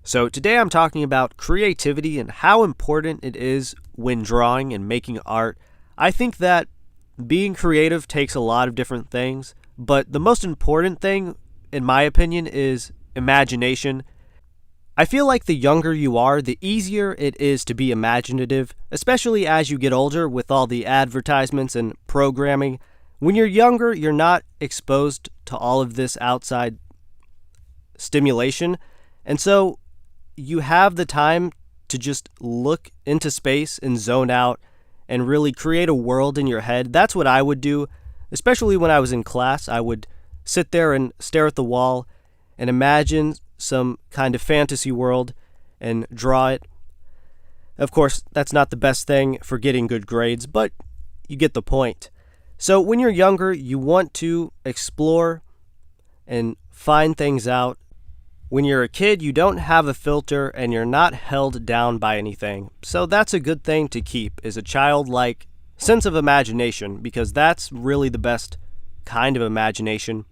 So today I'm talking about creativity and how important it is when drawing and making art. I think that being creative takes a lot of different things, but the most important thing, in my opinion, is imagination. I feel like the younger you are, the easier it is to be imaginative, especially as you get older with all the advertisements and programming. When you're younger, you're not exposed to all of this outside stimulation, and so you have the time to just look into space and zone out and really create a world in your head. That's what I would do, especially when I was in class. I would sit there and stare at the wall and imagine some kind of fantasy world and draw it. Of course, that's not the best thing for getting good grades, but you get the point. So when you're younger, you want to explore and find things out. When you're a kid, you don't have a filter and you're not held down by anything. So that's a good thing to keep, is a childlike sense of imagination, because that's really the best kind of imagination.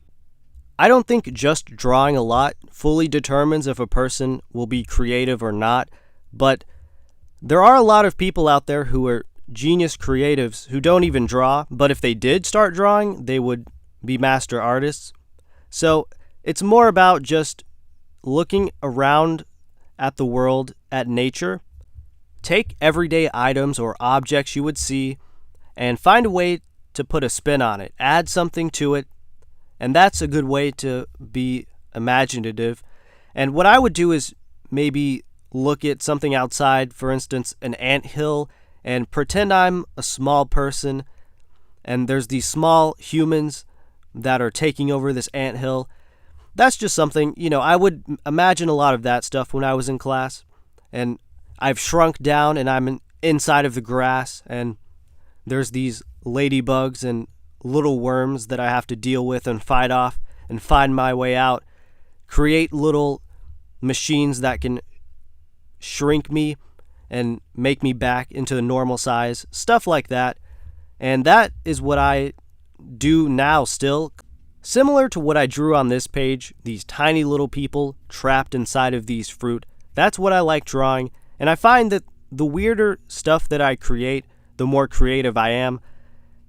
I don't think just drawing a lot fully determines if a person will be creative or not, but there are a lot of people out there who are genius creatives who don't even draw, but if they did start drawing, they would be master artists. So it's more about just looking around at the world, at nature. Take everyday items or objects you would see and find a way to put a spin on it. Add something to it, and that's a good way to be imaginative. And what I would do is maybe look at something outside, for instance, an anthill, and pretend I'm a small person, and there's these small humans that are taking over this anthill. That's just something, I would imagine a lot of that stuff when I was in class. And I've shrunk down and I'm inside of the grass, and there's these ladybugs and little worms that I have to deal with and fight off and find my way out. Create little machines that can shrink me and make me back into a normal size. Stuff like that. And that is what I do now still. Similar to what I drew on this page, these tiny little people trapped inside of these fruit. That's what I like drawing, and I find that the weirder stuff that I create, the more creative I am.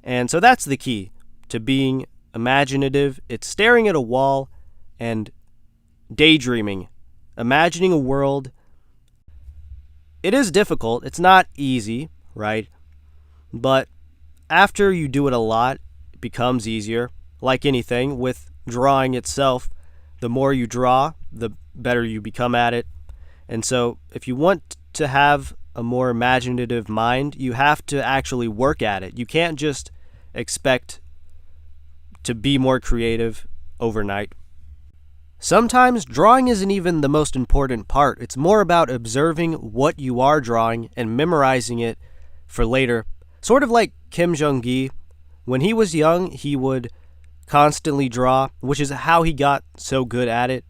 And so that's the key to being imaginative. It's staring at a wall and daydreaming, imagining a world. It is difficult. It's not easy, right? But after you do it a lot, it becomes easier. Like anything, with drawing itself, the more you draw, the better you become at it. And so if you want to have a more imaginative mind, you have to actually work at it. You can't just expect to be more creative overnight. Sometimes drawing isn't even the most important part. It's more about observing what you are drawing and memorizing it for later. Sort of like Kim Jong-gi. When he was young, he would constantly draw, which is how he got so good at it.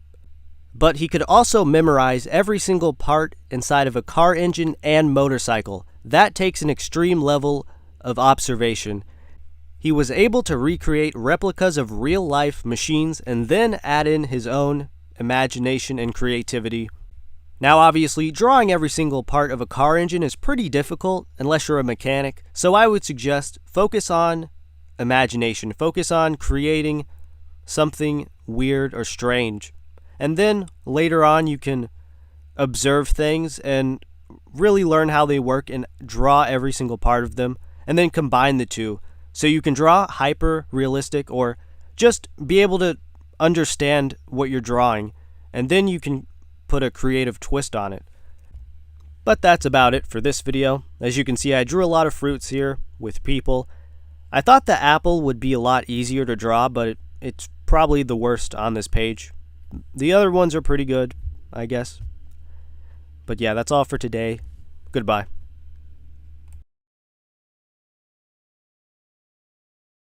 But he could also memorize every single part inside of a car engine and motorcycle. That takes an extreme level of observation. He was able to recreate replicas of real-life machines and then add in his own imagination and creativity. Now, obviously, drawing every single part of a car engine is pretty difficult unless you're a mechanic, so I would suggest focus on imagination. Focus on creating something weird or strange. And then later on you can observe things and really learn how they work and draw every single part of them, and then combine the two. So you can draw hyper realistic or just be able to understand what you're drawing, and then you can put a creative twist on it. But that's about it for this video. As you can see, I drew a lot of fruits here with people. I thought the apple would be a lot easier to draw, but it's probably the worst on this page. The other ones are pretty good, I guess. But yeah, that's all for today. Goodbye.